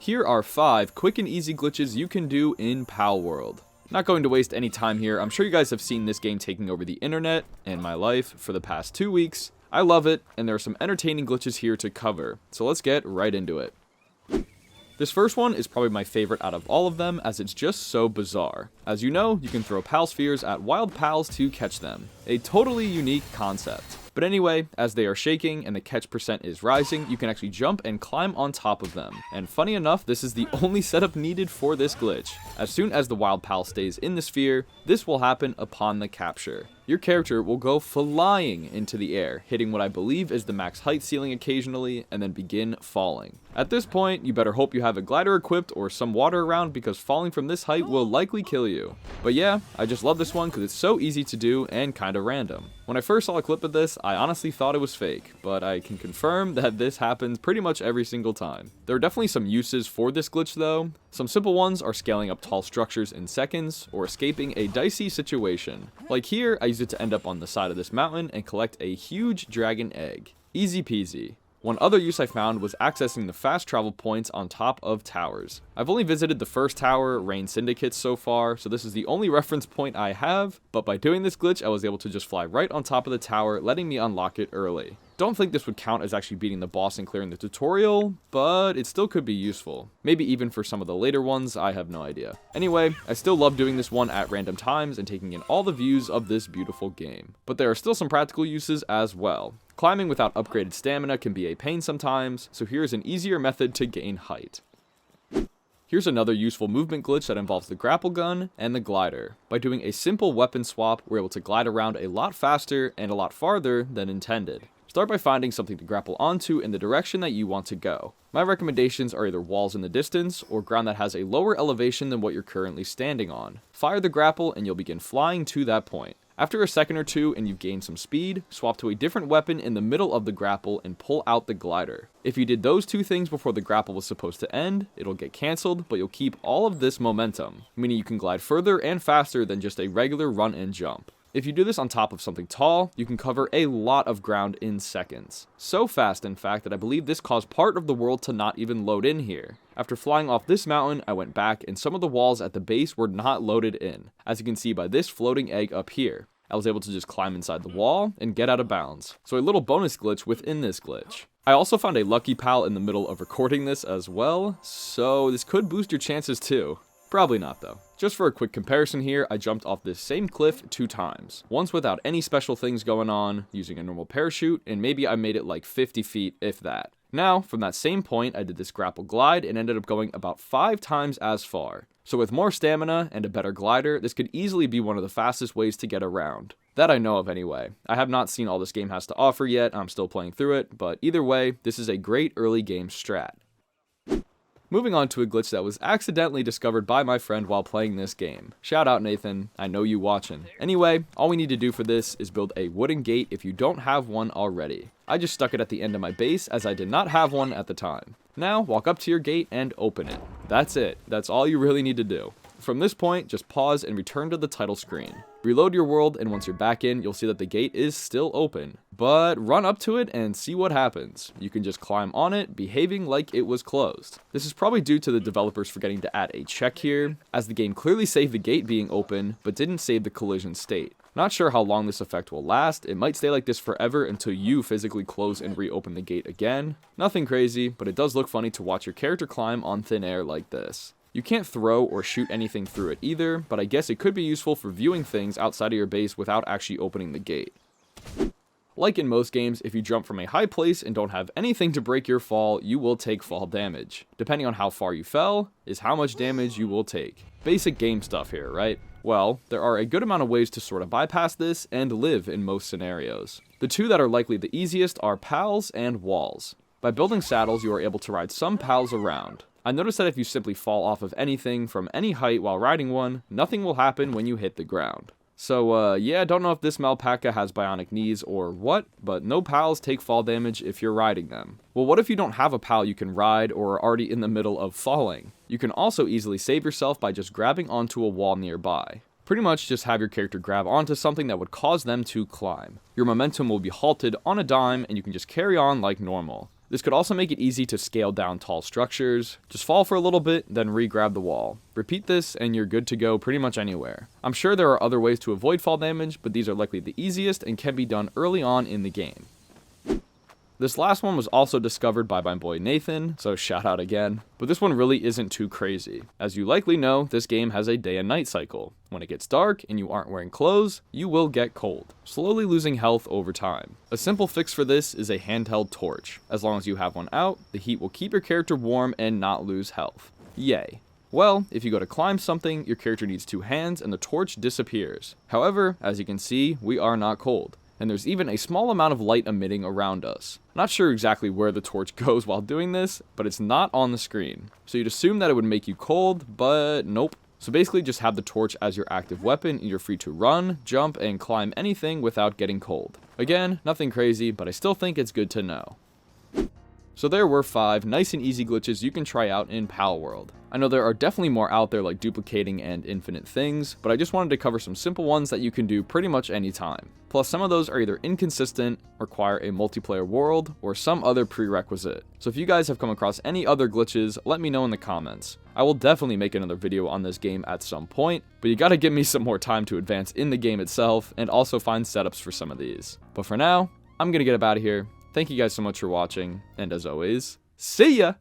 Here are 5 quick and easy glitches you can do in Palworld. Not going to waste any time here. I'm sure you guys have seen this game taking over the internet and my life for the past 2 weeks. I love it, and there are some entertaining glitches here to cover, so let's get right into it. This first one is probably my favorite out of all of them, as it's just so bizarre. As you know, you can throw pal spheres at wild pals to catch them. A totally unique concept. But anyway, as they are shaking and the catch percent is rising, you can actually jump and climb on top of them. And funny enough, this is the only setup needed for this glitch. As soon as the wild pal stays in the sphere, this will happen upon the capture. Your character will go flying into the air, hitting what I believe is the max height ceiling occasionally, and then begin falling. At this point, you better hope you have a glider equipped or some water around, because falling from this height will likely kill you. But yeah, I just love this one because it's so easy to do and kinda random. When I first saw a clip of this, I honestly thought it was fake, but I can confirm that this happens pretty much every single time. There are definitely some uses for this glitch though. Some simple ones are scaling up tall structures in seconds, or escaping a dicey situation. Like here, I use it to end up on the side of this mountain and collect a huge dragon egg. Easy peasy. One other use I found was accessing the fast travel points on top of towers. I've only visited the first tower, Rain Syndicate, so far, so this is the only reference point I have, but by doing this glitch I was able to just fly right on top of the tower, letting me unlock it early. Don't think this would count as actually beating the boss and clearing the tutorial, but it still could be useful. Maybe even for some of the later ones, I have no idea. Anyway, I still love doing this one at random times and taking in all the views of this beautiful game. But there are still some practical uses as well. Climbing without upgraded stamina can be a pain sometimes, so here's an easier method to gain height. Here's another useful movement glitch that involves the grapple gun and the glider. By doing a simple weapon swap, we're able to glide around a lot faster and a lot farther than intended. Start by finding something to grapple onto in the direction that you want to go. My recommendations are either walls in the distance, or ground that has a lower elevation than what you're currently standing on. Fire the grapple and you'll begin flying to that point. After a second or two and you've gained some speed, swap to a different weapon in the middle of the grapple and pull out the glider. If you did those 2 things before the grapple was supposed to end, it'll get cancelled, but you'll keep all of this momentum, meaning you can glide further and faster than just a regular run and jump. If you do this on top of something tall, you can cover a lot of ground in seconds. So fast, in fact, that I believe this caused part of the world to not even load in here. After flying off this mountain, I went back and some of the walls at the base were not loaded in, as you can see by this floating egg up here. I was able to just climb inside the wall and get out of bounds. So a little bonus glitch within this glitch. I also found a lucky pal in the middle of recording this as well, so this could boost your chances too. Probably not though. Just for a quick comparison here, I jumped off this same cliff 2 times. Once without any special things going on, using a normal parachute, and maybe I made it like 50 feet, if that. Now, from that same point, I did this grapple glide and ended up going about 5 times as far. So with more stamina and a better glider, this could easily be one of the fastest ways to get around. That I know of anyway. I have not seen all this game has to offer yet, I'm still playing through it, but either way, this is a great early game strat. Moving on to a glitch that was accidentally discovered by my friend while playing this game. Shout out Nathan, I know you watching. Anyway, all we need to do for this is build a wooden gate if you don't have one already. I just stuck it at the end of my base as I did not have one at the time. Now, walk up to your gate and open it. That's it, that's all you really need to do. From this point, just pause and return to the title screen. Reload your world, and once you're back in, you'll see that the gate is still open. But run up to it and see what happens. You can just climb on it, behaving like it was closed. This is probably due to the developers forgetting to add a check here, as the game clearly saved the gate being open, but didn't save the collision state. Not sure how long this effect will last. It might stay like this forever until you physically close and reopen the gate again. Nothing crazy, but it does look funny to watch your character climb on thin air like this. You can't throw or shoot anything through it either, but I guess it could be useful for viewing things outside of your base without actually opening the gate. Like in most games, if you jump from a high place and don't have anything to break your fall, you will take fall damage. Depending on how far you fell, is how much damage you will take. Basic game stuff here, right? Well, there are a good amount of ways to sort of bypass this and live in most scenarios. The 2 that are likely the easiest are pals and walls. By building saddles, you are able to ride some pals around. I noticed that if you simply fall off of anything from any height while riding one, nothing will happen when you hit the ground. So yeah, don't know if this Malpaca has bionic knees or what, but no pals take fall damage if you're riding them. Well, what if you don't have a pal you can ride or are already in the middle of falling? You can also easily save yourself by just grabbing onto a wall nearby. Pretty much just have your character grab onto something that would cause them to climb. Your momentum will be halted on a dime and you can just carry on like normal. This could also make it easy to scale down tall structures. Just fall for a little bit, then re-grab the wall. Repeat this and you're good to go pretty much anywhere. I'm sure there are other ways to avoid fall damage, but these are likely the easiest and can be done early on in the game. This last one was also discovered by my boy Nathan, so shout out again. But this one really isn't too crazy. As you likely know, this game has a day and night cycle. When it gets dark and you aren't wearing clothes, you will get cold, slowly losing health over time. A simple fix for this is a handheld torch. As long as you have one out, the heat will keep your character warm and not lose health. Yay. Well, if you go to climb something, your character needs 2 hands and the torch disappears. However, as you can see, we are not cold. And there's even a small amount of light emitting around us. Not sure exactly where the torch goes while doing this, but it's not on the screen. So you'd assume that it would make you cold, but nope. So basically just have the torch as your active weapon and you're free to run, jump, and climb anything without getting cold. Again, nothing crazy, but I still think it's good to know. So there were 5 nice and easy glitches you can try out in Palworld. I know there are definitely more out there like duplicating and infinite things, but I just wanted to cover some simple ones that you can do pretty much any time. Plus some of those are either inconsistent, require a multiplayer world, or some other prerequisite. So if you guys have come across any other glitches, let me know in the comments. I will definitely make another video on this game at some point, but you gotta give me some more time to advance in the game itself and also find setups for some of these. But for now, I'm gonna get up out of here. Thank you guys so much for watching, and as always, see ya!